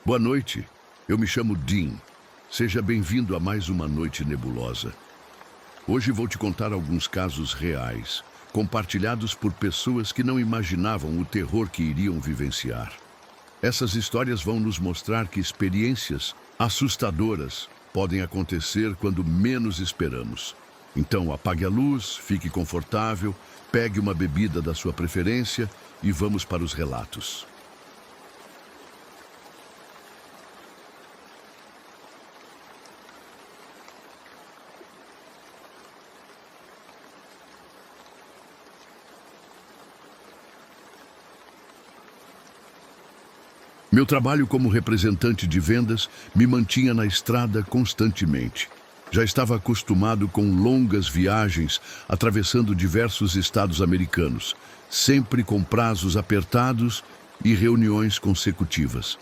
Boa noite, eu me chamo Dean. Seja bem-vindo a mais uma noite nebulosa. Hoje vou te contar alguns casos reais, compartilhados por pessoas que não imaginavam o terror que iriam vivenciar. Essas histórias vão nos mostrar que experiências assustadoras podem acontecer quando menos esperamos. Então apague a luz, fique confortável, pegue uma bebida da sua preferência e vamos para os relatos. Meu trabalho como representante de vendas me mantinha na estrada constantemente. Já estava acostumado com longas viagens atravessando diversos estados americanos, sempre com prazos apertados e reuniões consecutivas.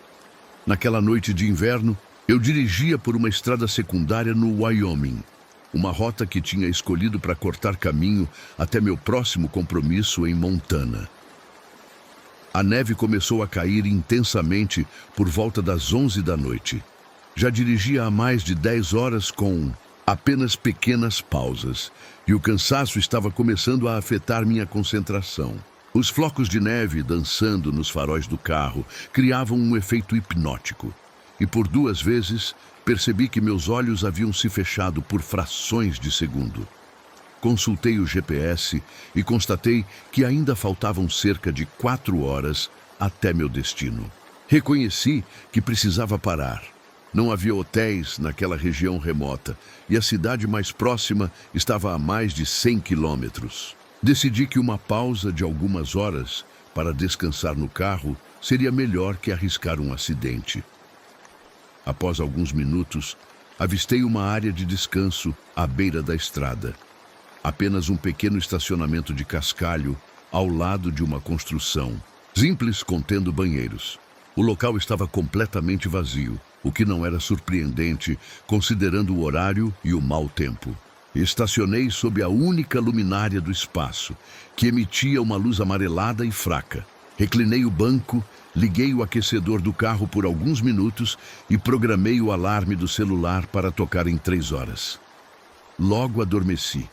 Naquela noite de inverno, eu dirigia por uma estrada secundária no Wyoming, uma rota que tinha escolhido para cortar caminho até meu próximo compromisso em Montana. A neve começou a cair intensamente por volta das 11 da noite. Já dirigia há mais de 10 horas com apenas pequenas pausas, e o cansaço estava começando a afetar minha concentração. Os flocos de neve dançando nos faróis do carro criavam um efeito hipnótico, e por 2 vezes percebi que meus olhos haviam se fechado por frações de segundo. Consultei o GPS e constatei que ainda faltavam cerca de 4 horas até meu destino. Reconheci que precisava parar. Não havia hotéis naquela região remota e a cidade mais próxima estava a mais de 100 quilômetros. Decidi que uma pausa de algumas horas para descansar no carro seria melhor que arriscar um acidente. Após alguns minutos, avistei uma área de descanso à beira da estrada. Apenas um pequeno estacionamento de cascalho ao lado de uma construção, simples, contendo banheiros. O local estava completamente vazio, o que não era surpreendente, considerando o horário e o mau tempo. Estacionei sob a única luminária do espaço, que emitia uma luz amarelada e fraca. Reclinei o banco, liguei o aquecedor do carro por alguns minutos e programei o alarme do celular para tocar em 3 horas. Logo adormeci,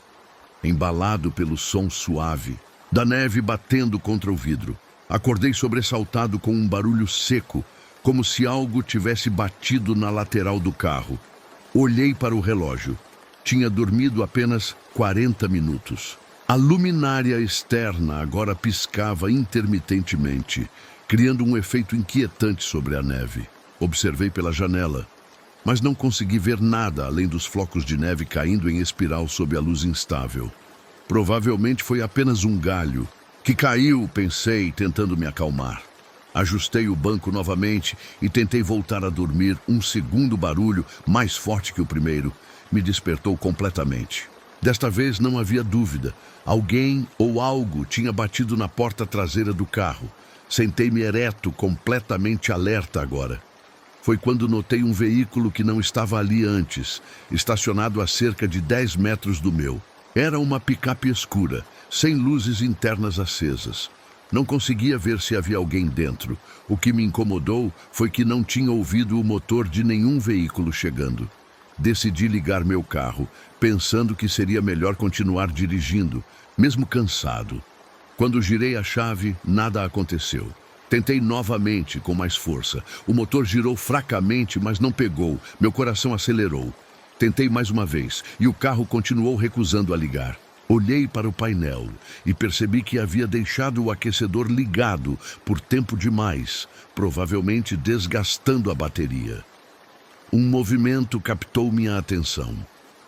embalado pelo som suave da neve batendo contra o vidro. Acordei sobressaltado com um barulho seco, como se algo tivesse batido na lateral do carro. Olhei para o relógio. Tinha dormido apenas 40 minutos. A luminária externa agora piscava intermitentemente, criando um efeito inquietante sobre a neve. Observei pela janela, mas não consegui ver nada além dos flocos de neve caindo em espiral sob a luz instável. Provavelmente foi apenas um galho que caiu, pensei, tentando me acalmar. Ajustei o banco novamente e tentei voltar a dormir. Um segundo barulho, mais forte que o primeiro, me despertou completamente. Desta vez não havia dúvida. Alguém ou algo tinha batido na porta traseira do carro. Sentei-me ereto, completamente alerta agora. Foi quando notei um veículo que não estava ali antes, estacionado a cerca de 10 metros do meu. Era uma picape escura, sem luzes internas acesas. Não conseguia ver se havia alguém dentro. O que me incomodou foi que não tinha ouvido o motor de nenhum veículo chegando. Decidi ligar meu carro, pensando que seria melhor continuar dirigindo, mesmo cansado. Quando girei a chave, nada aconteceu. Tentei novamente, com mais força. O motor girou fracamente, mas não pegou. Meu coração acelerou. Tentei mais uma vez, e o carro continuou recusando a ligar. Olhei para o painel e percebi que havia deixado o aquecedor ligado por tempo demais, provavelmente desgastando a bateria. Um movimento captou minha atenção.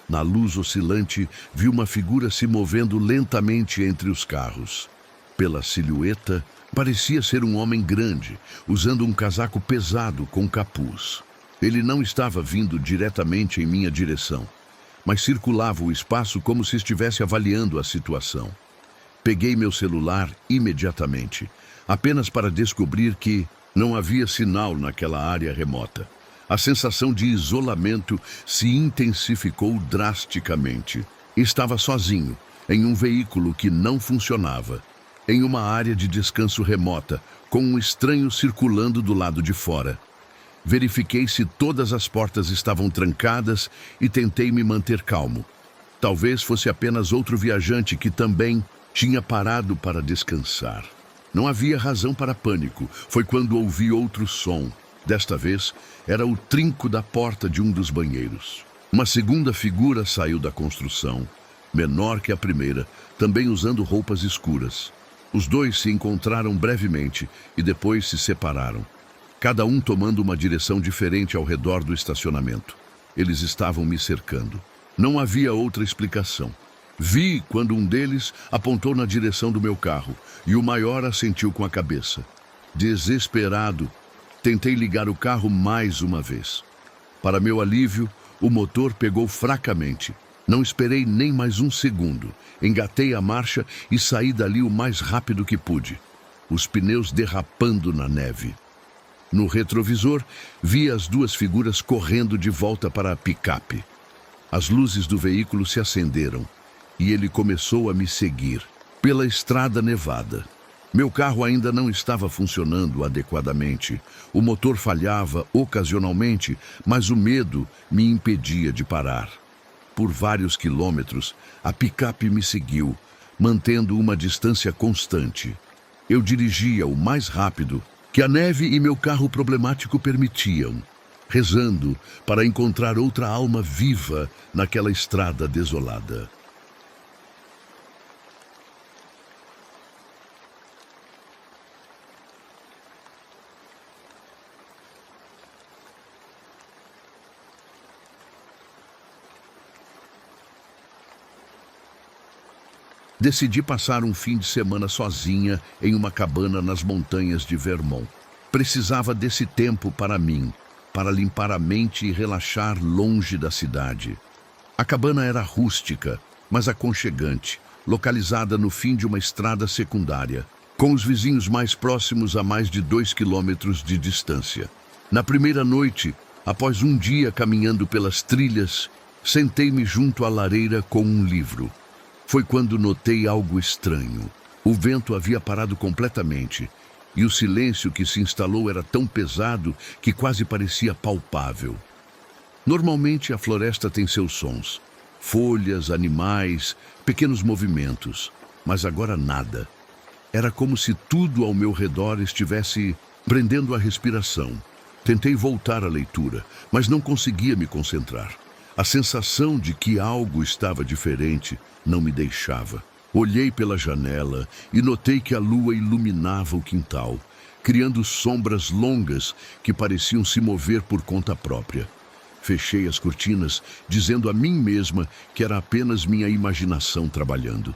Na luz oscilante, vi uma figura se movendo lentamente entre os carros. Pela silhueta, parecia ser um homem grande, usando um casaco pesado com capuz. Ele não estava vindo diretamente em minha direção, mas circulava o espaço como se estivesse avaliando a situação. Peguei meu celular imediatamente, apenas para descobrir que não havia sinal naquela área remota. A sensação de isolamento se intensificou drasticamente. Estava sozinho, em um veículo que não funcionava, em uma área de descanso remota, com um estranho circulando do lado de fora. Verifiquei se todas as portas estavam trancadas e tentei me manter calmo. Talvez fosse apenas outro viajante que também tinha parado para descansar. Não havia razão para pânico. Foi quando ouvi outro som. Desta vez, era o trinco da porta de um dos banheiros. Uma segunda figura saiu da construção, menor que a primeira, também usando roupas escuras. Os dois se encontraram brevemente e depois se separaram, cada um tomando uma direção diferente ao redor do estacionamento. Eles estavam me cercando. Não havia outra explicação. Vi quando um deles apontou na direção do meu carro e o maior assentiu com a cabeça. Desesperado, tentei ligar o carro mais uma vez. Para meu alívio, o motor pegou fracamente. Não esperei nem mais um segundo. Engatei a marcha e saí dali o mais rápido que pude, os pneus derrapando na neve. No retrovisor, vi as duas figuras correndo de volta para a picape. As luzes do veículo se acenderam e ele começou a me seguir pela estrada nevada. Meu carro ainda não estava funcionando adequadamente. O motor falhava ocasionalmente, mas o medo me impedia de parar. Por vários quilômetros, a picape me seguiu, mantendo uma distância constante. Eu dirigia o mais rápido que a neve e meu carro problemático permitiam, rezando para encontrar outra alma viva naquela estrada desolada. Decidi passar um fim de semana sozinha em uma cabana nas montanhas de Vermont. Precisava desse tempo para mim, para limpar a mente e relaxar longe da cidade. A cabana era rústica, mas aconchegante, localizada no fim de uma estrada secundária, com os vizinhos mais próximos a mais de 2 quilômetros de distância. Na primeira noite, após um dia caminhando pelas trilhas, sentei-me junto à lareira com um livro. Foi quando notei algo estranho. O vento havia parado completamente e o silêncio que se instalou era tão pesado que quase parecia palpável. Normalmente a floresta tem seus sons, folhas, animais, pequenos movimentos, mas agora nada. Era como se tudo ao meu redor estivesse prendendo a respiração. Tentei voltar à leitura, mas não conseguia me concentrar. A sensação de que algo estava diferente não me deixava. Olhei pela janela e notei que a lua iluminava o quintal, criando sombras longas que pareciam se mover por conta própria. Fechei as cortinas, dizendo a mim mesma que era apenas minha imaginação trabalhando.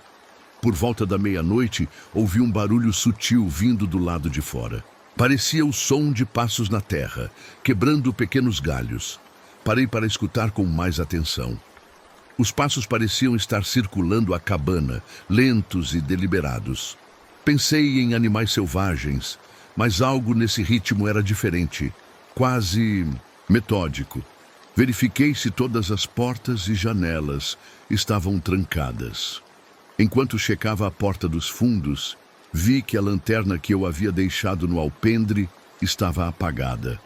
Por volta da meia-noite, ouvi um barulho sutil vindo do lado de fora. Parecia o som de passos na terra, quebrando pequenos galhos. Parei para escutar com mais atenção. Os passos pareciam estar circulando a cabana, lentos e deliberados. Pensei em animais selvagens, mas algo nesse ritmo era diferente, quase metódico. Verifiquei se todas as portas e janelas estavam trancadas. Enquanto checava a porta dos fundos, vi que a lanterna que eu havia deixado no alpendre estava apagada.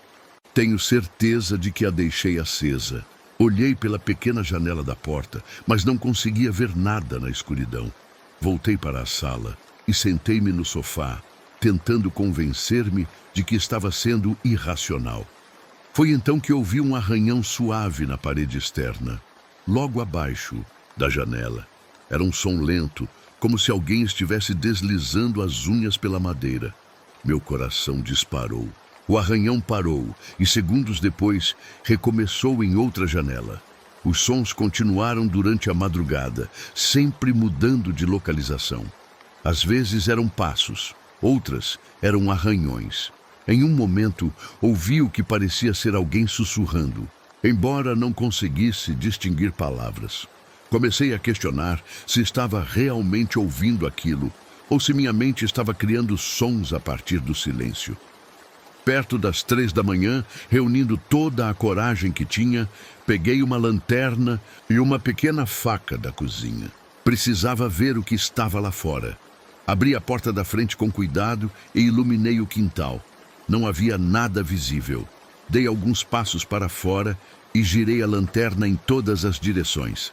Tenho certeza de que a deixei acesa. Olhei pela pequena janela da porta, mas não conseguia ver nada na escuridão. Voltei para a sala e sentei-me no sofá, tentando convencer-me de que estava sendo irracional. Foi então que ouvi um arranhão suave na parede externa, logo abaixo da janela. Era um som lento, como se alguém estivesse deslizando as unhas pela madeira. Meu coração disparou. O arranhão parou e, segundos depois, recomeçou em outra janela. Os sons continuaram durante a madrugada, sempre mudando de localização. Às vezes eram passos, outras eram arranhões. Em um momento, ouvi o que parecia ser alguém sussurrando, embora não conseguisse distinguir palavras. Comecei a questionar se estava realmente ouvindo aquilo ou se minha mente estava criando sons a partir do silêncio. Perto das 3 da manhã, reunindo toda a coragem que tinha, peguei uma lanterna e uma pequena faca da cozinha. Precisava ver o que estava lá fora. Abri a porta da frente com cuidado e iluminei o quintal. Não havia nada visível. Dei alguns passos para fora e girei a lanterna em todas as direções.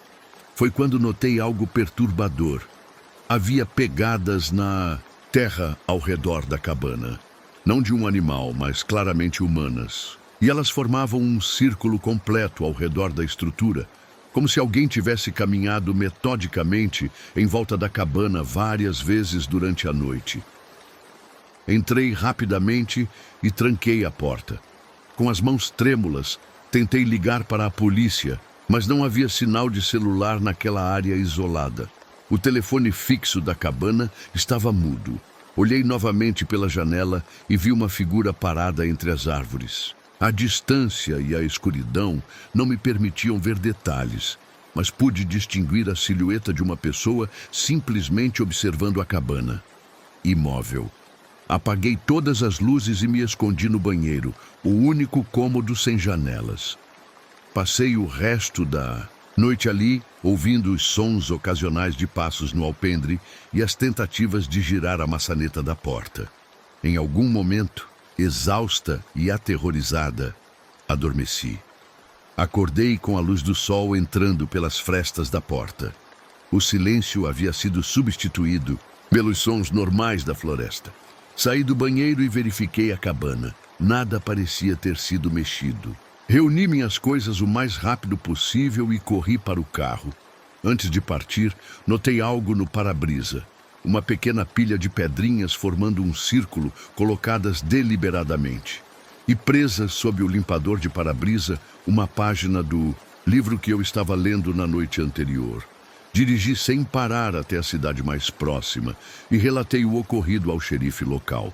Foi quando notei algo perturbador. Havia pegadas na terra ao redor da cabana. Não de um animal, mas claramente humanas. E elas formavam um círculo completo ao redor da estrutura, como se alguém tivesse caminhado metodicamente em volta da cabana várias vezes durante a noite. Entrei rapidamente e tranquei a porta. Com as mãos trêmulas, tentei ligar para a polícia, mas não havia sinal de celular naquela área isolada. O telefone fixo da cabana estava mudo. Olhei novamente pela janela e vi uma figura parada entre as árvores. A distância e a escuridão não me permitiam ver detalhes, mas pude distinguir a silhueta de uma pessoa simplesmente observando a cabana. Imóvel. Apaguei todas as luzes e me escondi no banheiro, o único cômodo sem janelas. Passei o resto da noite ali, ouvindo os sons ocasionais de passos no alpendre e as tentativas de girar a maçaneta da porta. Em algum momento, exausta e aterrorizada, adormeci. Acordei com a luz do sol entrando pelas frestas da porta. O silêncio havia sido substituído pelos sons normais da floresta. Saí do banheiro e verifiquei a cabana. Nada parecia ter sido mexido. Reuni minhas coisas o mais rápido possível e corri para o carro. Antes de partir, notei algo no para-brisa. Uma pequena pilha de pedrinhas formando um círculo, colocadas deliberadamente. E presas sob o limpador de para-brisa, uma página do livro que eu estava lendo na noite anterior. Dirigi sem parar até a cidade mais próxima e relatei o ocorrido ao xerife local.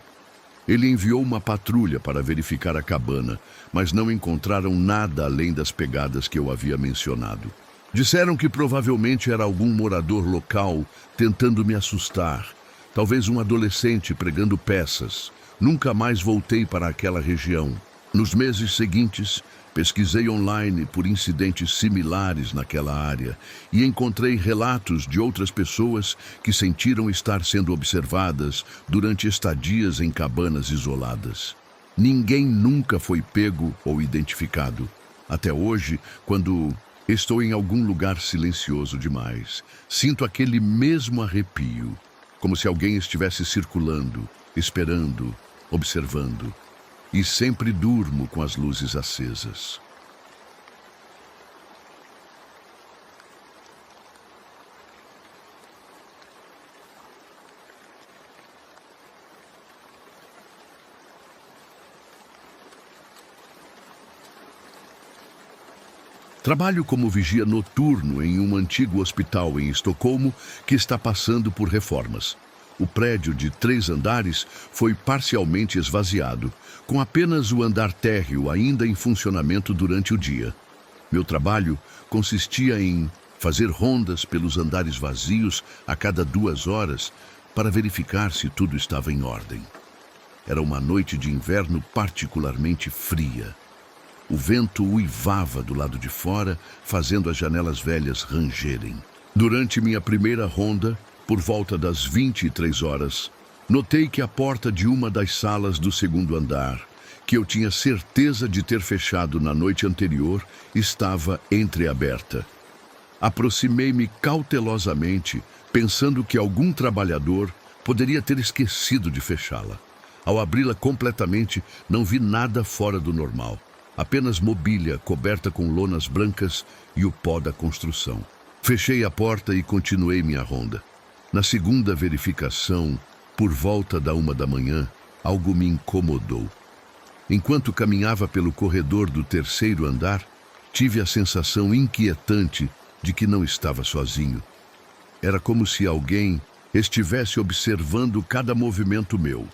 Ele enviou uma patrulha para verificar a cabana, mas não encontraram nada além das pegadas que eu havia mencionado. Disseram que provavelmente era algum morador local tentando me assustar, talvez um adolescente pregando peças. Nunca mais voltei para aquela região. Nos meses seguintes, pesquisei online por incidentes similares naquela área e encontrei relatos de outras pessoas que sentiram estar sendo observadas durante estadias em cabanas isoladas. Ninguém nunca foi pego ou identificado. Até hoje, quando estou em algum lugar silencioso demais, sinto aquele mesmo arrepio, como se alguém estivesse circulando, esperando, observando. E sempre durmo com as luzes acesas. Trabalho como vigia noturno em um antigo hospital em Estocolmo que está passando por reformas. O prédio de 3 andares foi parcialmente esvaziado, com apenas o andar térreo ainda em funcionamento durante o dia. Meu trabalho consistia em fazer rondas pelos andares vazios a cada 2 horas para verificar se tudo estava em ordem. Era uma noite de inverno particularmente fria. O vento uivava do lado de fora, fazendo as janelas velhas rangerem. Durante minha primeira ronda, por volta das 23 horas, notei que a porta de uma das salas do 2º andar, que eu tinha certeza de ter fechado na noite anterior, estava entreaberta. Aproximei-me cautelosamente, pensando que algum trabalhador poderia ter esquecido de fechá-la. Ao abri-la completamente, não vi nada fora do normal. Apenas mobília coberta com lonas brancas e o pó da construção. Fechei a porta e continuei minha ronda. Na segunda verificação, por volta da 1 da manhã, algo me incomodou. Enquanto caminhava pelo corredor do 3º andar, tive a sensação inquietante de que não estava sozinho. Era como se alguém estivesse observando cada movimento meu.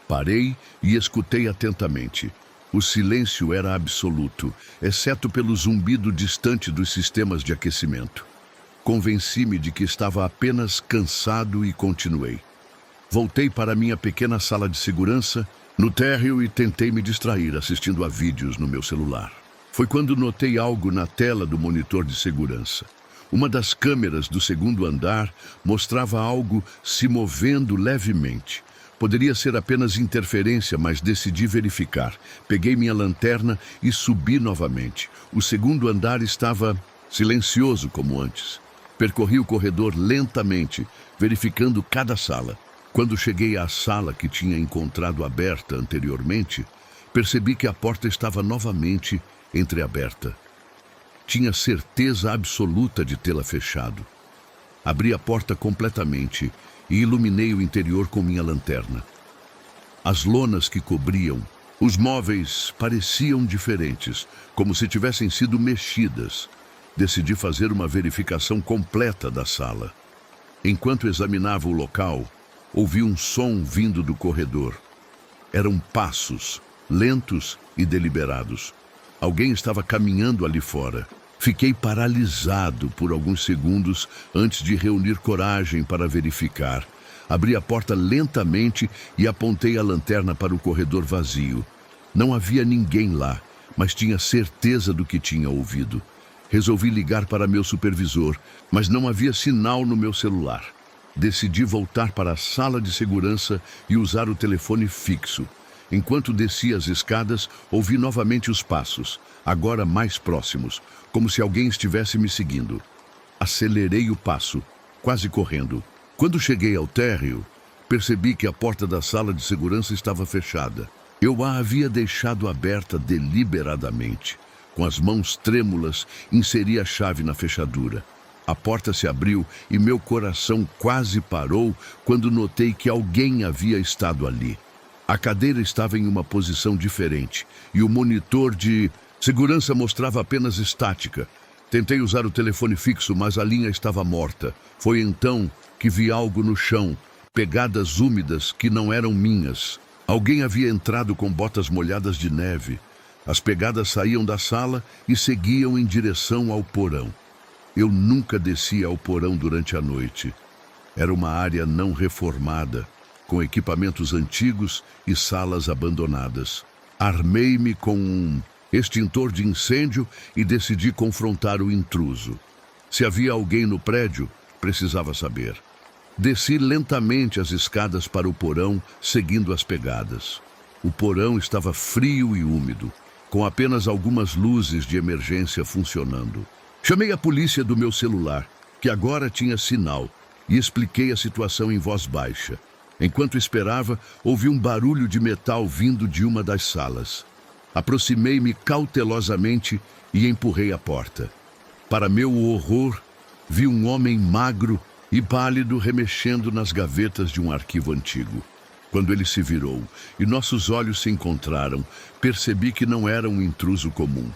Parei e escutei atentamente. O silêncio era absoluto, exceto pelo zumbido distante dos sistemas de aquecimento. Convenci-me de que estava apenas cansado e continuei. Voltei para minha pequena sala de segurança, no térreo, e tentei me distrair assistindo a vídeos no meu celular. Foi quando notei algo na tela do monitor de segurança. Uma das câmeras do 2º andar mostrava algo se movendo levemente, Poderia ser apenas interferência, mas decidi verificar. Peguei minha lanterna e subi novamente. O segundo andar estava silencioso como antes. Percorri o corredor lentamente, verificando cada sala. Quando cheguei à sala que tinha encontrado aberta anteriormente, percebi que a porta estava novamente entreaberta. Tinha certeza absoluta de tê-la fechado. Abri a porta completamente e iluminei o interior com minha lanterna. As lonas que cobriam os móveis pareciam diferentes, como se tivessem sido mexidas. Decidi fazer uma verificação completa da sala. Enquanto examinava o local, ouvi um som vindo do corredor. Eram passos, lentos e deliberados. Alguém estava caminhando ali fora. Fiquei paralisado por alguns segundos antes de reunir coragem para verificar. Abri a porta lentamente e apontei a lanterna para o corredor vazio. Não havia ninguém lá, mas tinha certeza do que tinha ouvido. Resolvi ligar para meu supervisor, mas não havia sinal no meu celular. Decidi voltar para a sala de segurança e usar o telefone fixo. Enquanto descia as escadas, ouvi novamente os passos, agora mais próximos, como se alguém estivesse me seguindo. Acelerei o passo, quase correndo. Quando cheguei ao térreo, percebi que a porta da sala de segurança estava fechada. Eu a havia deixado aberta deliberadamente. Com as mãos trêmulas, inseri a chave na fechadura. A porta se abriu e meu coração quase parou quando notei que alguém havia estado ali. A cadeira estava em uma posição diferente e o monitor de segurança mostrava apenas estática. Tentei usar o telefone fixo, mas a linha estava morta. Foi então que vi algo no chão, pegadas úmidas que não eram minhas. Alguém havia entrado com botas molhadas de neve. As pegadas saíam da sala e seguiam em direção ao porão. Eu nunca descia ao porão durante a noite. Era uma área não reformada, com equipamentos antigos e salas abandonadas. Armei-me com um extintor de incêndio e decidi confrontar o intruso. Se havia alguém no prédio, precisava saber. Desci lentamente as escadas para o porão, seguindo as pegadas. O porão estava frio e úmido, com apenas algumas luzes de emergência funcionando. Chamei a polícia do meu celular, que agora tinha sinal, e expliquei a situação em voz baixa. Enquanto esperava, ouvi um barulho de metal vindo de uma das salas. Aproximei-me cautelosamente e empurrei a porta. Para meu horror, vi um homem magro e pálido remexendo nas gavetas de um arquivo antigo. Quando ele se virou e nossos olhos se encontraram, percebi que não era um intruso comum.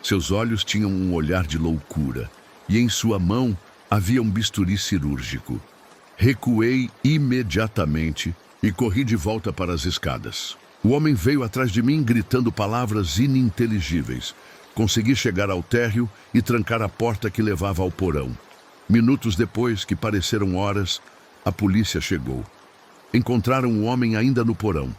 Seus olhos tinham um olhar de loucura e em sua mão havia um bisturi cirúrgico. Recuei imediatamente e corri de volta para as escadas. O homem veio atrás de mim gritando palavras ininteligíveis. Consegui chegar ao térreo e trancar a porta que levava ao porão. Minutos depois, que pareceram horas, a polícia chegou. Encontraram o homem ainda no porão.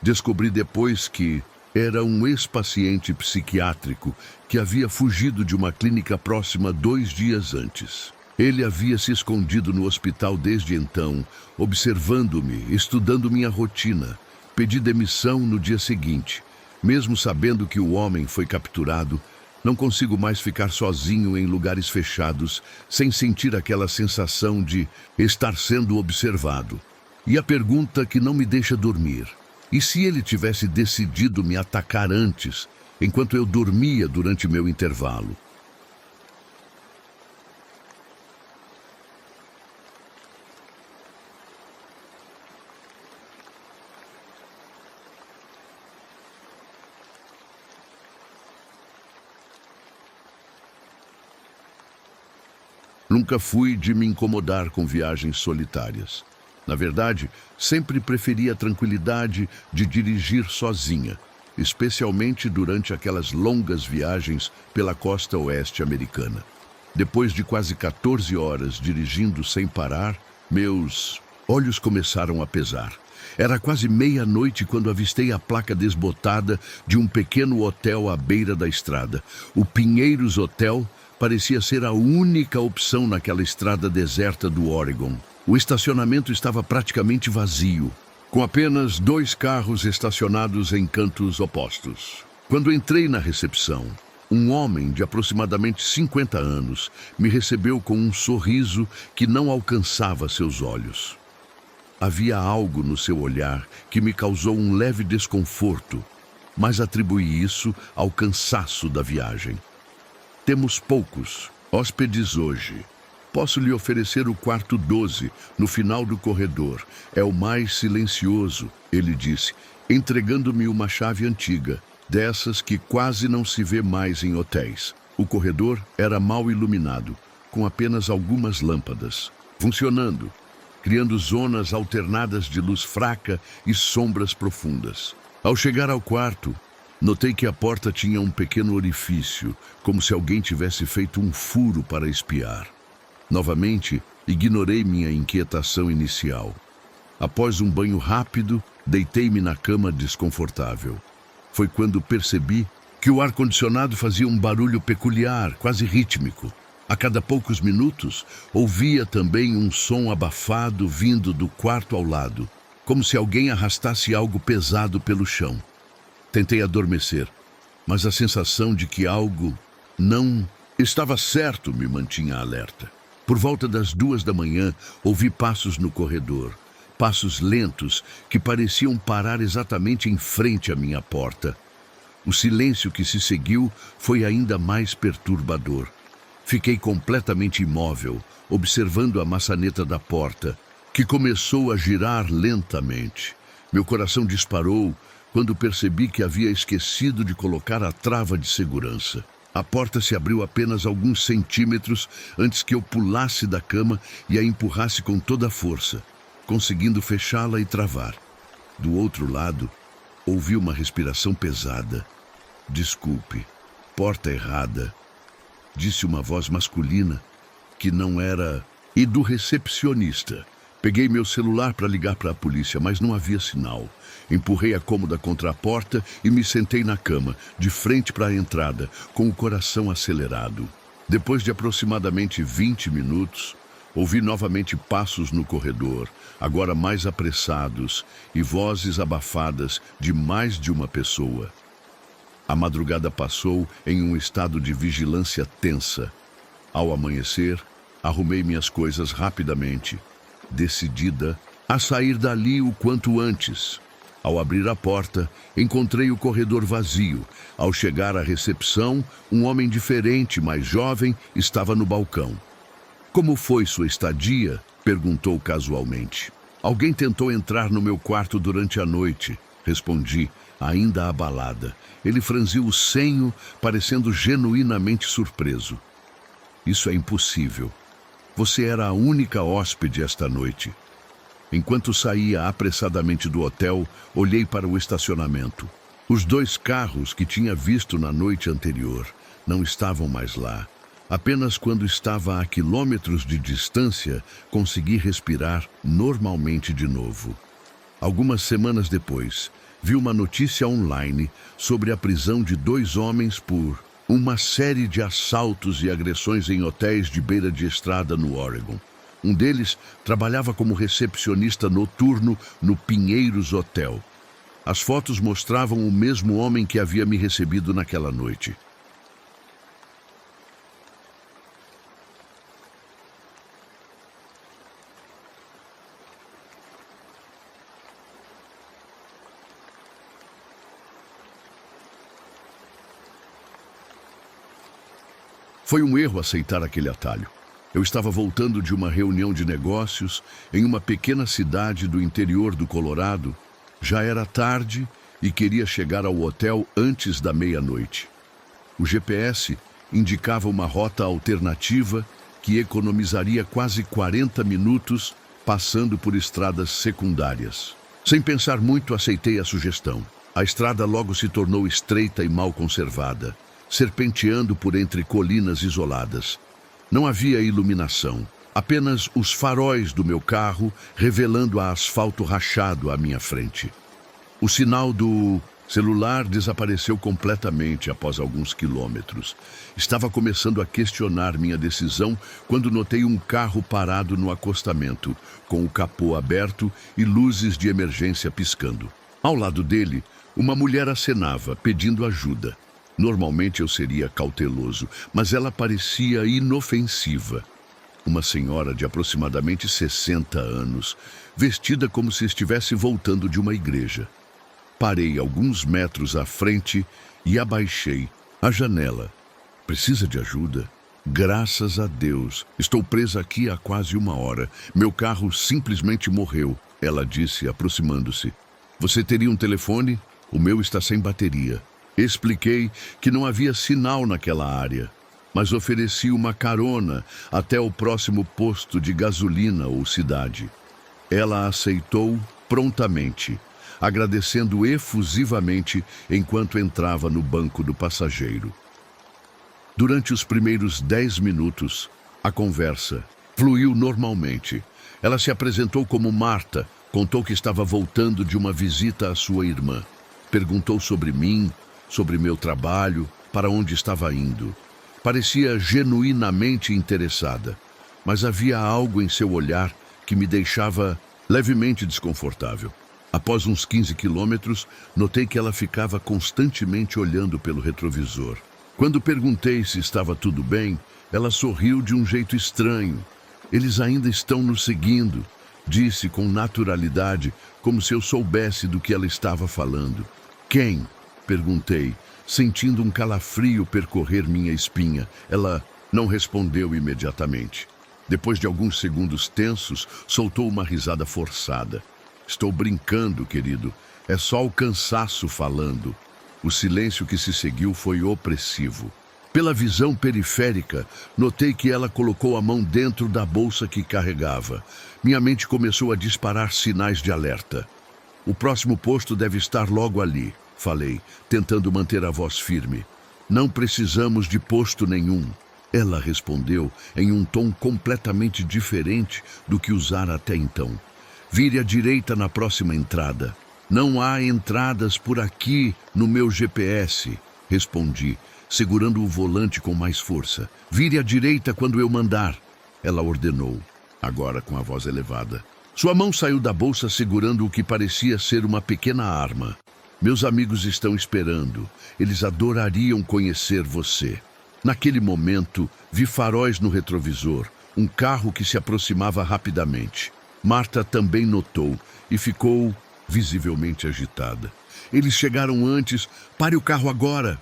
Descobri depois que era um ex-paciente psiquiátrico que havia fugido de uma clínica próxima 2 dias antes. Ele havia se escondido no hospital desde então, observando-me, estudando minha rotina. Pedi demissão no dia seguinte. Mesmo sabendo que o homem foi capturado, não consigo mais ficar sozinho em lugares fechados, sem sentir aquela sensação de estar sendo observado. E a pergunta que não me deixa dormir: e se ele tivesse decidido me atacar antes, enquanto eu dormia durante meu intervalo? Nunca fui de me incomodar com viagens solitárias. Na verdade, sempre preferi a tranquilidade de dirigir sozinha, especialmente durante aquelas longas viagens pela costa oeste americana. Depois de quase 14 horas dirigindo sem parar, meus olhos começaram a pesar. Era quase meia-noite quando avistei a placa desbotada de um pequeno hotel à beira da estrada. O Pinheiros Hotel parecia ser a única opção naquela estrada deserta do Oregon. O estacionamento estava praticamente vazio. com apenas 2 carros estacionados em cantos opostos. Quando entrei na recepção, um homem de aproximadamente 50 anos me recebeu com um sorriso que não alcançava seus olhos. Havia algo no seu olhar que me causou um leve desconforto, mas atribuí isso ao cansaço da viagem. Temos poucos hóspedes hoje. Posso lhe oferecer o quarto 12, no final do corredor. É o mais silencioso, ele disse, entregando-me uma chave antiga, dessas que quase não se vê mais em hotéis. O corredor era mal iluminado, com apenas algumas lâmpadas, funcionando, criando zonas alternadas de luz fraca e sombras profundas. Ao chegar ao quarto, notei que a porta tinha um pequeno orifício, como se alguém tivesse feito um furo para espiar. Novamente, ignorei minha inquietação inicial. Após um banho rápido, deitei-me na cama desconfortável. Foi quando percebi que o ar-condicionado fazia um barulho peculiar, quase rítmico. A cada poucos minutos, ouvia também um som abafado vindo do quarto ao lado, como se alguém arrastasse algo pesado pelo chão. Tentei adormecer, mas a sensação de que algo não estava certo me mantinha alerta. Por volta das 2 da manhã, ouvi passos no corredor, passos lentos que pareciam parar exatamente em frente à minha porta. O silêncio que se seguiu foi ainda mais perturbador. Fiquei completamente imóvel, observando a maçaneta da porta, que começou a girar lentamente. Meu coração disparou quando percebi que havia esquecido de colocar a trava de segurança. A porta se abriu apenas alguns centímetros antes que eu pulasse da cama e a empurrasse com toda a força, conseguindo fechá-la e travar. Do outro lado, ouvi uma respiração pesada. Desculpe, porta errada, disse uma voz masculina que não era, e do recepcionista. Peguei meu celular para ligar para a polícia, mas não havia sinal. Empurrei a cômoda contra a porta e me sentei na cama, de frente para a entrada, com o coração acelerado. Depois de aproximadamente 20 minutos, ouvi novamente passos no corredor, agora mais apressados, e vozes abafadas de mais de uma pessoa. A madrugada passou em um estado de vigilância tensa. Ao amanhecer, arrumei minhas coisas rapidamente, decidida a sair dali o quanto antes. Ao abrir a porta, encontrei o corredor vazio. Ao chegar à recepção, um homem diferente, mais jovem, estava no balcão. "Como foi sua estadia?" perguntou casualmente. "Alguém tentou entrar no meu quarto durante a noite", respondi, ainda abalada. Ele franziu o senho, parecendo genuinamente surpreso. "Isso é impossível. Você era a única hóspede esta noite." Enquanto saía apressadamente do hotel, olhei para o estacionamento. Os 2 carros que tinha visto na noite anterior não estavam mais lá. Apenas quando estava a quilômetros de distância, consegui respirar normalmente de novo. Algumas semanas depois, vi uma notícia online sobre a prisão de 2 homens por uma série de assaltos e agressões em hotéis de beira de estrada no Oregon. Um deles trabalhava como recepcionista noturno no Pinheiros Hotel. As fotos mostravam o mesmo homem que havia me recebido naquela noite. Foi um erro aceitar aquele atalho. Eu estava voltando de uma reunião de negócios em uma pequena cidade do interior do Colorado. Já era tarde e queria chegar ao hotel antes da meia-noite. O GPS indicava uma rota alternativa que economizaria quase 40 minutos passando por estradas secundárias. Sem pensar muito, aceitei a sugestão. A estrada logo se tornou estreita e mal conservada, serpenteando por entre colinas isoladas. Não havia iluminação, apenas os faróis do meu carro revelando a asfalto rachado à minha frente. O sinal do Celular desapareceu completamente após alguns quilômetros. Estava começando a questionar minha decisão quando notei um carro parado no acostamento, com o capô aberto e luzes de emergência piscando. Ao lado dele, uma mulher acenava, pedindo ajuda. Normalmente eu seria cauteloso, mas ela parecia inofensiva. Uma senhora de aproximadamente 60 anos, vestida como se estivesse voltando de uma igreja. Parei alguns metros à frente e abaixei a janela. Precisa de ajuda? Graças a Deus. Estou presa aqui há quase 1 hora. Meu carro simplesmente morreu, ela disse, aproximando-se. Você teria um telefone? O meu está sem bateria. Expliquei que não havia sinal naquela área, mas ofereci uma carona até o próximo posto de gasolina ou cidade. Ela aceitou prontamente, agradecendo efusivamente enquanto entrava no banco do passageiro. Durante os primeiros 10 minutos, a conversa fluiu normalmente. Ela se apresentou como Marta, contou que estava voltando de uma visita à sua irmã. Perguntou sobre mim, sobre meu trabalho, para onde estava indo. Parecia genuinamente interessada, mas havia algo em seu olhar que me deixava levemente desconfortável. Após uns 15 quilômetros, notei que ela ficava constantemente olhando pelo retrovisor. Quando perguntei se estava tudo bem, ela sorriu de um jeito estranho. Eles ainda estão nos seguindo, disse com naturalidade, como se eu soubesse do que ela estava falando. Quem? Perguntei, sentindo um calafrio percorrer minha espinha. Ela não respondeu imediatamente. Depois de alguns segundos tensos, soltou uma risada forçada. Estou brincando, querido. É só o cansaço falando. O silêncio que se seguiu foi opressivo. Pela visão periférica, notei que ela colocou a mão dentro da bolsa que carregava. Minha mente começou a disparar sinais de alerta. O próximo posto deve estar logo ali, falei, tentando manter a voz firme. Não precisamos de posto nenhum. Ela respondeu em um tom completamente diferente do que usara até então. Vire à direita na próxima entrada. Não há entradas por aqui no meu GPS, respondi, segurando o volante com mais força. Vire à direita quando eu mandar, ela ordenou, agora com a voz elevada. Sua mão saiu da bolsa segurando o que parecia ser uma pequena arma. Meus amigos estão esperando. Eles adorariam conhecer você. Naquele momento, vi faróis no retrovisor, um carro que se aproximava rapidamente. Marta também notou e ficou visivelmente agitada. Eles chegaram antes. Pare o carro agora!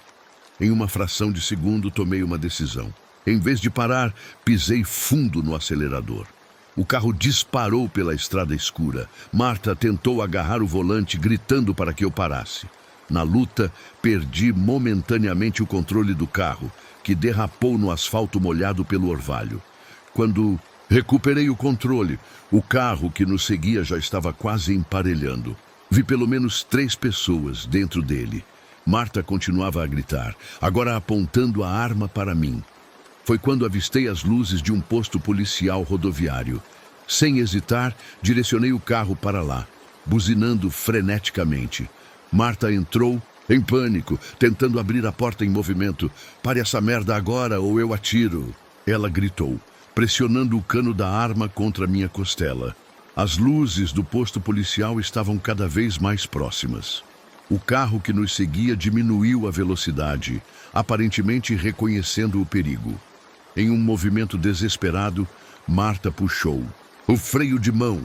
Em uma fração de segundo, tomei uma decisão. Em vez de parar, pisei fundo no acelerador. O carro disparou pela estrada escura. Marta tentou agarrar o volante, gritando para que eu parasse. Na luta, perdi momentaneamente o controle do carro, que derrapou no asfalto molhado pelo orvalho. Quando recuperei o controle, o carro que nos seguia já estava quase emparelhando. Vi pelo menos 3 pessoas dentro dele. Marta continuava a gritar, agora apontando a arma para mim. Foi quando avistei as luzes de um posto policial rodoviário. Sem hesitar, direcionei o carro para lá, buzinando freneticamente. Marta entrou, em pânico, tentando abrir a porta em movimento. Pare essa merda agora ou eu atiro, ela gritou, pressionando o cano da arma contra minha costela. As luzes do posto policial estavam cada vez mais próximas. O carro que nos seguia diminuiu a velocidade, aparentemente reconhecendo o perigo. Em um movimento desesperado, Marta puxou o freio de mão.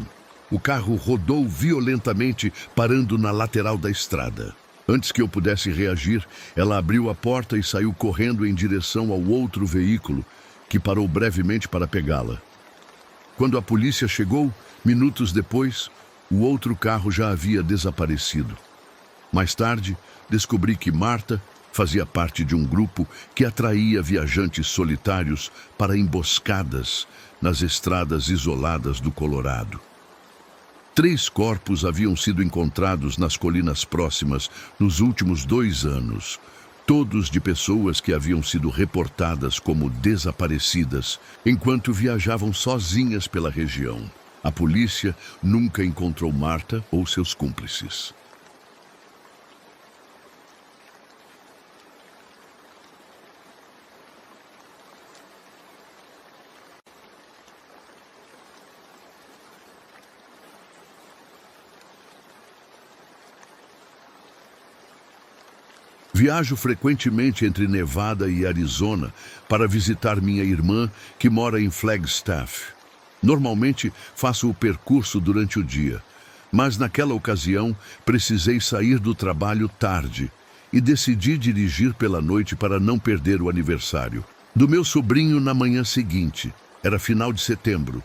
O carro rodou violentamente, parando na lateral da estrada. Antes que eu pudesse reagir, ela abriu a porta e saiu correndo em direção ao outro veículo, que parou brevemente para pegá-la. Quando a polícia chegou, minutos depois, o outro carro já havia desaparecido. Mais tarde, descobri que Marta fazia parte de um grupo que atraía viajantes solitários para emboscadas nas estradas isoladas do Colorado. 3 corpos haviam sido encontrados nas colinas próximas nos últimos 2 anos, todos de pessoas que haviam sido reportadas como desaparecidas enquanto viajavam sozinhas pela região. A polícia nunca encontrou Marta ou seus cúmplices. Viajo frequentemente entre Nevada e Arizona para visitar minha irmã, que mora em Flagstaff. Normalmente faço o percurso durante o dia, mas naquela ocasião precisei sair do trabalho tarde e decidi dirigir pela noite para não perder o aniversário do meu sobrinho na manhã seguinte. Era final de setembro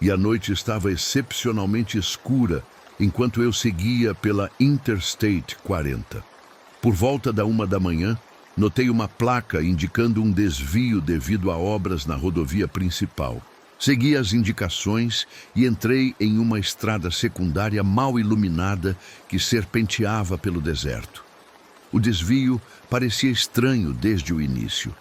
e a noite estava excepcionalmente escura enquanto eu seguia pela Interstate 40. Por volta da 1 da manhã, notei uma placa indicando um desvio devido a obras na rodovia principal. Segui as indicações e entrei em uma estrada secundária mal iluminada que serpenteava pelo deserto. O desvio parecia estranho desde o início.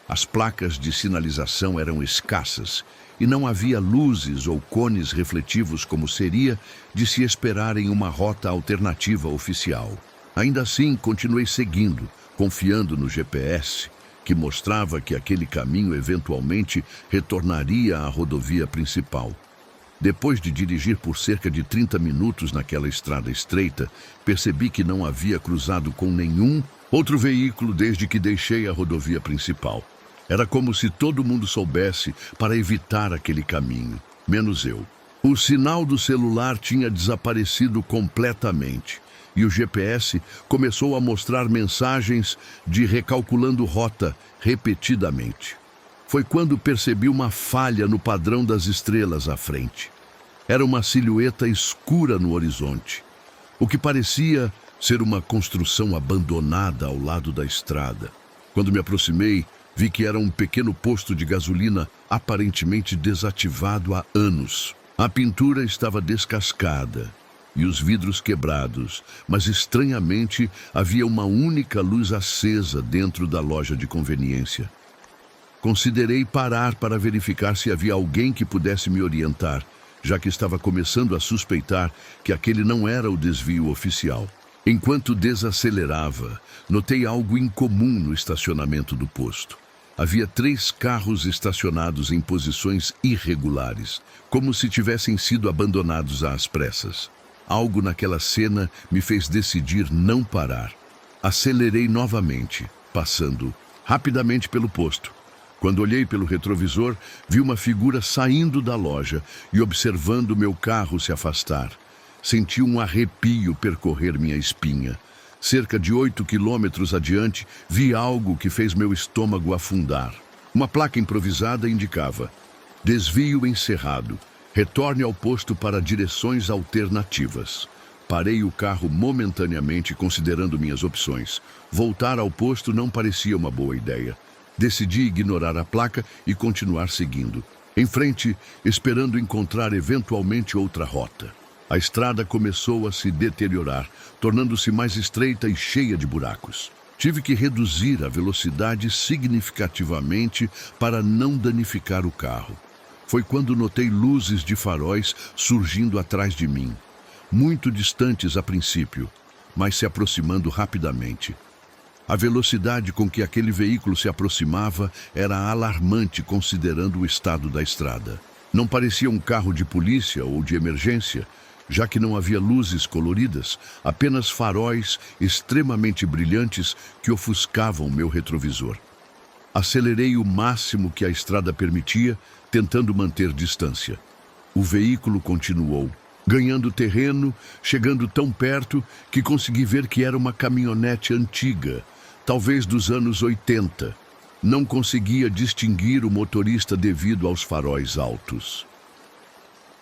As placas de sinalização eram escassas e não havia luzes ou cones refletivos como seria de se esperar em uma rota alternativa oficial. Ainda assim, continuei seguindo, confiando no GPS, que mostrava que aquele caminho eventualmente retornaria à rodovia principal. Depois de dirigir por cerca de 30 minutos naquela estrada estreita, percebi que não havia cruzado com nenhum outro veículo desde que deixei a rodovia principal. Era como se todo mundo soubesse para evitar aquele caminho, menos eu. O sinal do celular tinha desaparecido completamente e o GPS começou a mostrar mensagens de recalculando rota repetidamente. Foi quando percebi uma falha no padrão das estrelas à frente. Era uma silhueta escura no horizonte, o que parecia ser uma construção abandonada ao lado da estrada. Quando me aproximei, vi que era um pequeno posto de gasolina aparentemente desativado há anos. A pintura estava descascada e os vidros quebrados, mas estranhamente havia uma única luz acesa dentro da loja de conveniência. Considerei parar para verificar se havia alguém que pudesse me orientar, já que estava começando a suspeitar que aquele não era o desvio oficial. Enquanto desacelerava, notei algo incomum no estacionamento do posto. Havia 3 carros estacionados em posições irregulares, como se tivessem sido abandonados às pressas. Algo naquela cena me fez decidir não parar. Acelerei novamente, passando rapidamente pelo posto. Quando olhei pelo retrovisor, vi uma figura saindo da loja e observando meu carro se afastar. Senti um arrepio percorrer minha espinha. Cerca de 8 quilômetros adiante, vi algo que fez meu estômago afundar. Uma placa improvisada indicava: desvio encerrado. Retorne ao posto para direções alternativas. Parei o carro momentaneamente considerando minhas opções. Voltar ao posto não parecia uma boa ideia. Decidi ignorar a placa e continuar seguindo. Em frente, esperando encontrar eventualmente outra rota. A estrada começou a se deteriorar, tornando-se mais estreita e cheia de buracos. Tive que reduzir a velocidade significativamente para não danificar o carro. Foi quando notei luzes de faróis surgindo atrás de mim, muito distantes a princípio, mas se aproximando rapidamente. A velocidade com que aquele veículo se aproximava era alarmante considerando o estado da estrada. Não parecia um carro de polícia ou de emergência, já que não havia luzes coloridas, apenas faróis extremamente brilhantes que ofuscavam meu retrovisor. Acelerei o máximo que a estrada permitia, tentando manter distância. O veículo continuou, ganhando terreno, chegando tão perto que consegui ver que era uma caminhonete antiga, talvez dos anos 80. Não conseguia distinguir o motorista devido aos faróis altos.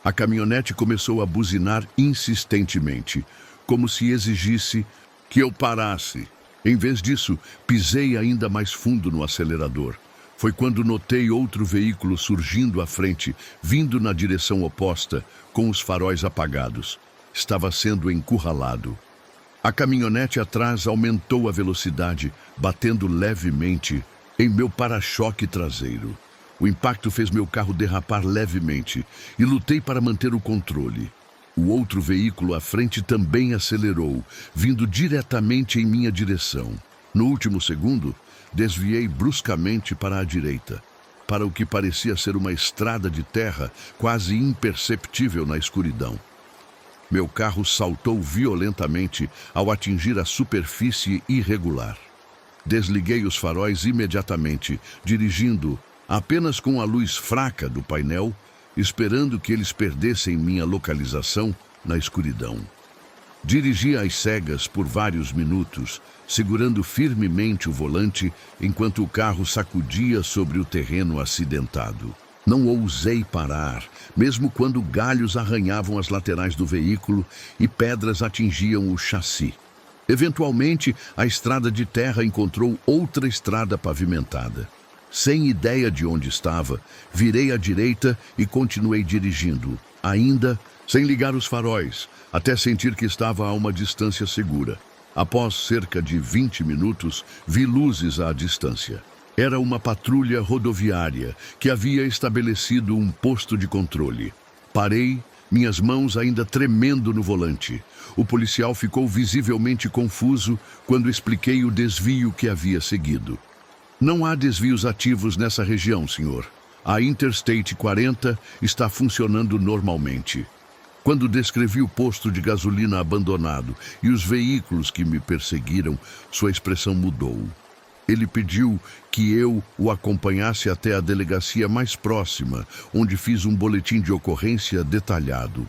A caminhonete começou a buzinar insistentemente, como se exigisse que eu parasse. Em vez disso, pisei ainda mais fundo no acelerador. Foi quando notei outro veículo surgindo à frente, vindo na direção oposta, com os faróis apagados. Estava sendo encurralado. A caminhonete atrás aumentou a velocidade, batendo levemente em meu para-choque traseiro. O impacto fez meu carro derrapar levemente e lutei para manter o controle. O outro veículo à frente também acelerou, vindo diretamente em minha direção. No último segundo, desviei bruscamente para a direita, para o que parecia ser uma estrada de terra quase imperceptível na escuridão. Meu carro saltou violentamente ao atingir a superfície irregular. Desliguei os faróis imediatamente, dirigindo apenas com a luz fraca do painel, esperando que eles perdessem minha localização na escuridão. Dirigi às cegas por vários minutos, segurando firmemente o volante enquanto o carro sacudia sobre o terreno acidentado. Não ousei parar, mesmo quando galhos arranhavam as laterais do veículo e pedras atingiam o chassi. Eventualmente, a estrada de terra encontrou outra estrada pavimentada. Sem ideia de onde estava, virei à direita e continuei dirigindo, ainda sem ligar os faróis, até sentir que estava a uma distância segura. Após cerca de 20 minutos, vi luzes à distância. Era uma patrulha rodoviária que havia estabelecido um posto de controle. Parei, minhas mãos ainda tremendo no volante. O policial ficou visivelmente confuso quando expliquei o desvio que havia seguido. Não há desvios ativos nessa região, senhor. A Interstate 40 está funcionando normalmente. Quando descrevi o posto de gasolina abandonado e os veículos que me perseguiram, sua expressão mudou. Ele pediu que eu o acompanhasse até a delegacia mais próxima, onde fiz um boletim de ocorrência detalhado.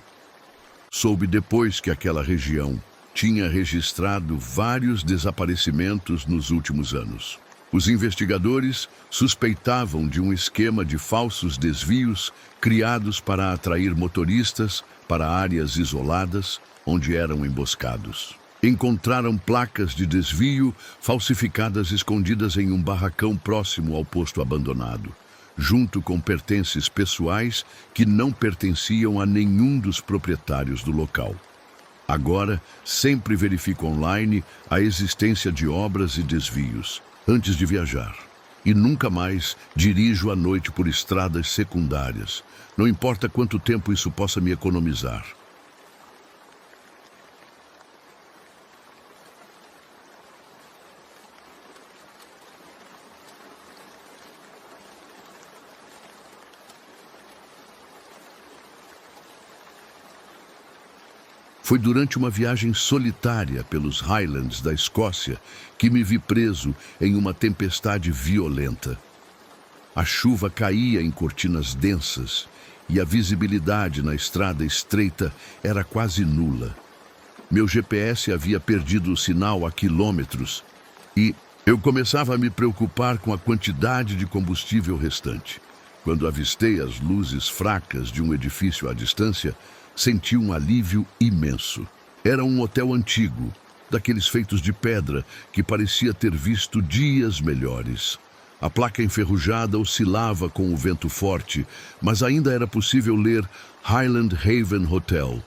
Soube depois que aquela região tinha registrado vários desaparecimentos nos últimos anos. Os investigadores suspeitavam de um esquema de falsos desvios criados para atrair motoristas para áreas isoladas onde eram emboscados. Encontraram placas de desvio falsificadas escondidas em um barracão próximo ao posto abandonado, junto com pertences pessoais que não pertenciam a nenhum dos proprietários do local. Agora, sempre verifico online a existência de obras e desvios antes de viajar. E nunca mais dirijo à noite por estradas secundárias, não importa quanto tempo isso possa me economizar. Foi durante uma viagem solitária pelos Highlands da Escócia que me vi preso em uma tempestade violenta. A chuva caía em cortinas densas e a visibilidade na estrada estreita era quase nula. Meu GPS havia perdido o sinal há quilômetros e eu começava a me preocupar com a quantidade de combustível restante. Quando avistei as luzes fracas de um edifício à distância, senti um alívio imenso. Era um hotel antigo, daqueles feitos de pedra, que parecia ter visto dias melhores. A placa enferrujada oscilava com o vento forte, mas ainda era possível ler Highland Haven Hotel.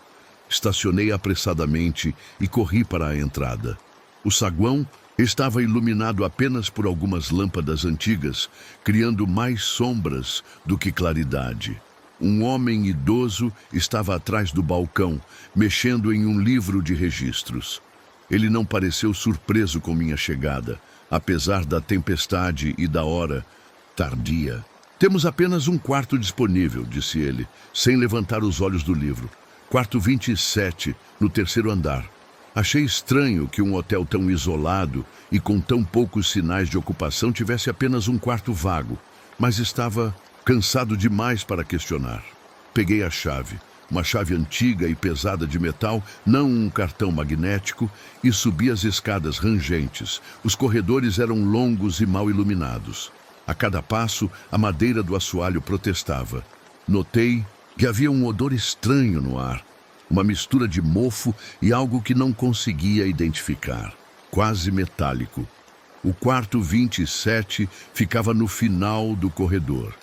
Estacionei apressadamente e corri para a entrada. O saguão estava iluminado apenas por algumas lâmpadas antigas, criando mais sombras do que claridade. Um homem idoso estava atrás do balcão, mexendo em um livro de registros. Ele não pareceu surpreso com minha chegada, apesar da tempestade e da hora tardia. Temos apenas um quarto disponível, disse ele, sem levantar os olhos do livro. Quarto 27, no terceiro andar. Achei estranho que um hotel tão isolado e com tão poucos sinais de ocupação tivesse apenas um quarto vago, mas estava cansado demais para questionar. Peguei a chave, uma chave antiga e pesada de metal, não um cartão magnético, e subi as escadas rangentes. Os corredores eram longos e mal iluminados. A cada passo, a madeira do assoalho protestava. Notei que havia um odor estranho no ar, uma mistura de mofo e algo que não conseguia identificar, quase metálico. O quarto 27 ficava no final do corredor.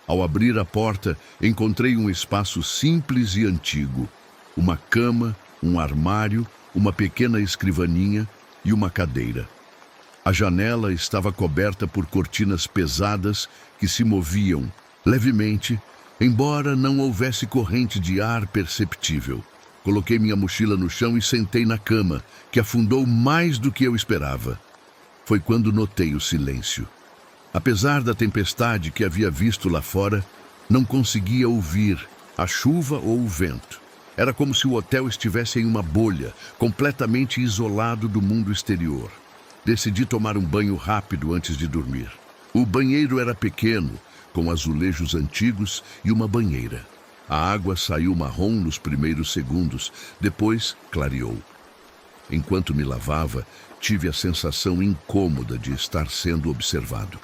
Ao abrir a porta, encontrei um espaço simples e antigo. Uma cama, um armário, uma pequena escrivaninha e uma cadeira. A janela estava coberta por cortinas pesadas que se moviam levemente, embora não houvesse corrente de ar perceptível. Coloquei minha mochila no chão e sentei na cama, que afundou mais do que eu esperava. Foi quando notei o silêncio. Apesar da tempestade que havia visto lá fora, não conseguia ouvir a chuva ou o vento. Era como se o hotel estivesse em uma bolha, completamente isolado do mundo exterior. Decidi tomar um banho rápido antes de dormir. O banheiro era pequeno, com azulejos antigos e uma banheira. A água saiu marrom nos primeiros segundos, depois clareou. Enquanto me lavava, tive a sensação incômoda de estar sendo observado.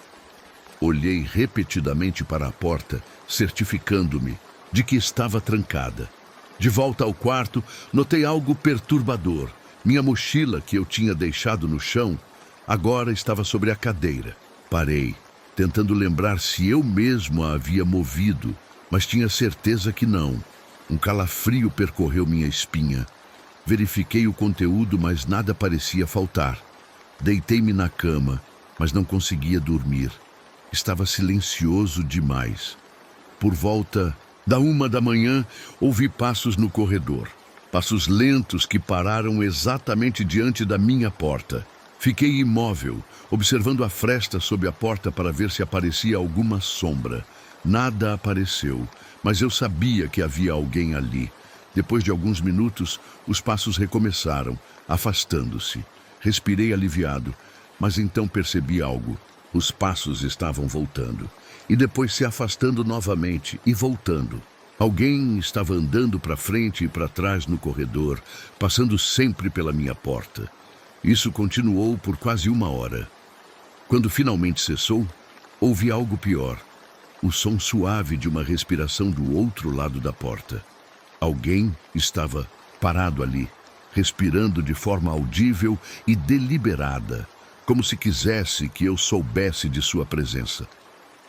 Olhei repetidamente para a porta, certificando-me de que estava trancada. De volta ao quarto, notei algo perturbador. Minha mochila, que eu tinha deixado no chão, agora estava sobre a cadeira. Parei, tentando lembrar se eu mesmo a havia movido, mas tinha certeza que não. Um calafrio percorreu minha espinha. Verifiquei o conteúdo, mas nada parecia faltar. Deitei-me na cama, mas não conseguia dormir. Estava silencioso demais. Por volta da 1 da manhã, ouvi passos no corredor. Passos lentos que pararam exatamente diante da minha porta. Fiquei imóvel, observando a fresta sob a porta para ver se aparecia alguma sombra. Nada apareceu, mas eu sabia que havia alguém ali. Depois de alguns minutos, os passos recomeçaram, afastando-se. Respirei aliviado, mas então percebi algo. Os passos estavam voltando, e depois se afastando novamente e voltando. Alguém estava andando para frente e para trás no corredor, passando sempre pela minha porta. Isso continuou por quase 1 hora. Quando finalmente cessou, ouvi algo pior. O som suave de uma respiração do outro lado da porta. Alguém estava parado ali, respirando de forma audível e deliberada, como se quisesse que eu soubesse de sua presença.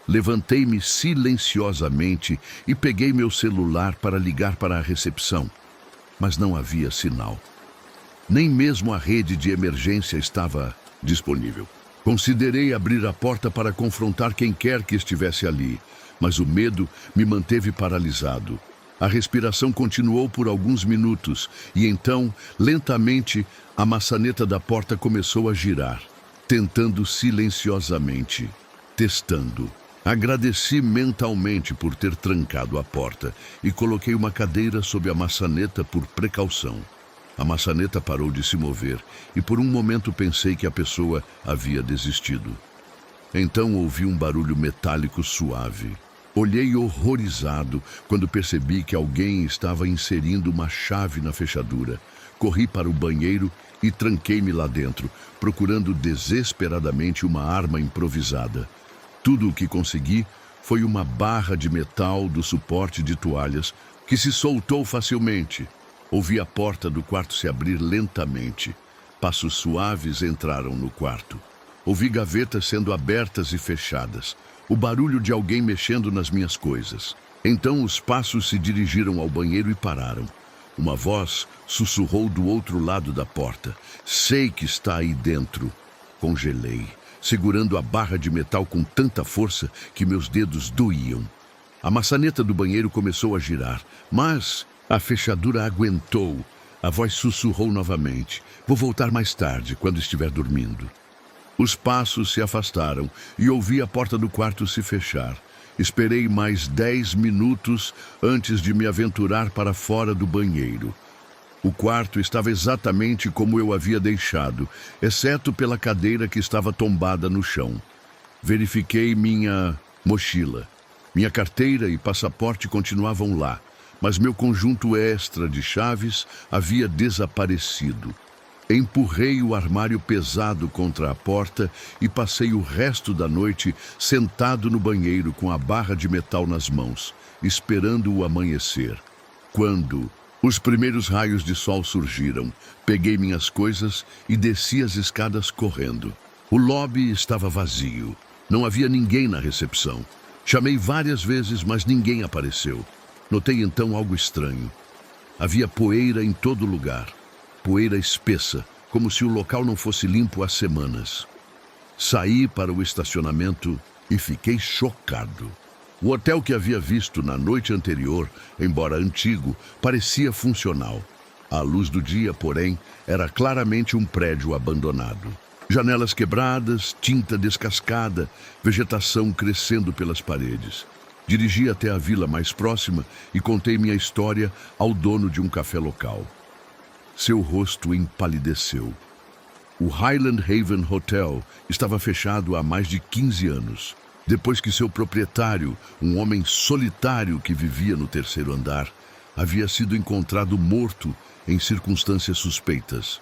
Levantei-me silenciosamente e peguei meu celular para ligar para a recepção, mas não havia sinal. Nem mesmo a rede de emergência estava disponível. Considerei abrir a porta para confrontar quem quer que estivesse ali, mas o medo me manteve paralisado. A respiração continuou por alguns minutos e então, lentamente, a maçaneta da porta começou a girar, tentando silenciosamente, testando. Agradeci mentalmente por ter trancado a porta e coloquei uma cadeira sob a maçaneta por precaução. A maçaneta parou de se mover e por um momento pensei que a pessoa havia desistido. Então ouvi um barulho metálico suave. Olhei horrorizado quando percebi que alguém estava inserindo uma chave na fechadura. Corri para o banheiro e tranquei-me lá dentro, procurando desesperadamente uma arma improvisada. Tudo o que consegui foi uma barra de metal do suporte de toalhas que se soltou facilmente. Ouvi a porta do quarto se abrir lentamente. Passos suaves entraram no quarto. Ouvi gavetas sendo abertas e fechadas. O barulho de alguém mexendo nas minhas coisas. Então os passos se dirigiram ao banheiro e pararam. Uma voz sussurrou do outro lado da porta. Sei que está aí dentro. Congelei, segurando a barra de metal com tanta força que meus dedos doíam. A maçaneta do banheiro começou a girar, mas a fechadura aguentou. A voz sussurrou novamente. Vou voltar mais tarde, quando estiver dormindo. Os passos se afastaram e ouvi a porta do quarto se fechar. Esperei mais 10 minutos antes de me aventurar para fora do banheiro. O quarto estava exatamente como eu havia deixado, exceto pela cadeira que estava tombada no chão. Verifiquei minha mochila. Minha carteira e passaporte continuavam lá, mas meu conjunto extra de chaves havia desaparecido. Empurrei o armário pesado contra a porta e passei o resto da noite sentado no banheiro com a barra de metal nas mãos, esperando o amanhecer. Quando os primeiros raios de sol surgiram, peguei minhas coisas e desci as escadas correndo. O lobby estava vazio. Não havia ninguém na recepção. Chamei várias vezes, mas ninguém apareceu. Notei então algo estranho. Havia poeira em todo lugar. Poeira espessa, como se o local não fosse limpo há semanas. Saí para o estacionamento e fiquei chocado. O hotel que havia visto na noite anterior, embora antigo, parecia funcional. À luz do dia, porém, era claramente um prédio abandonado. Janelas quebradas, tinta descascada, vegetação crescendo pelas paredes. Dirigi até a vila mais próxima e contei minha história ao dono de um café local. Seu rosto empalideceu. O Highland Haven Hotel estava fechado há mais de 15 anos, depois que seu proprietário, um homem solitário que vivia no terceiro andar, havia sido encontrado morto em circunstâncias suspeitas.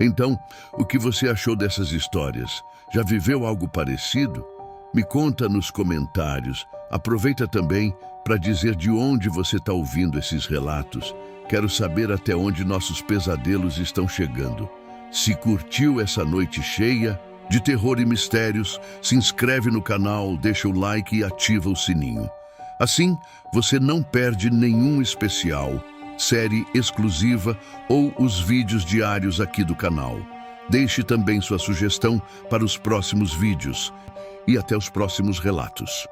Então, o que você achou dessas histórias? Já viveu algo parecido? Me conta nos comentários. Aproveita também para dizer de onde você está ouvindo esses relatos. Quero saber até onde nossos pesadelos estão chegando. Se curtiu essa noite cheia de terror e mistérios, se inscreve no canal, deixa o like e ativa o sininho. Assim, você não perde nenhum especial, série exclusiva ou os vídeos diários aqui do canal. Deixe também sua sugestão para os próximos vídeos e até os próximos relatos.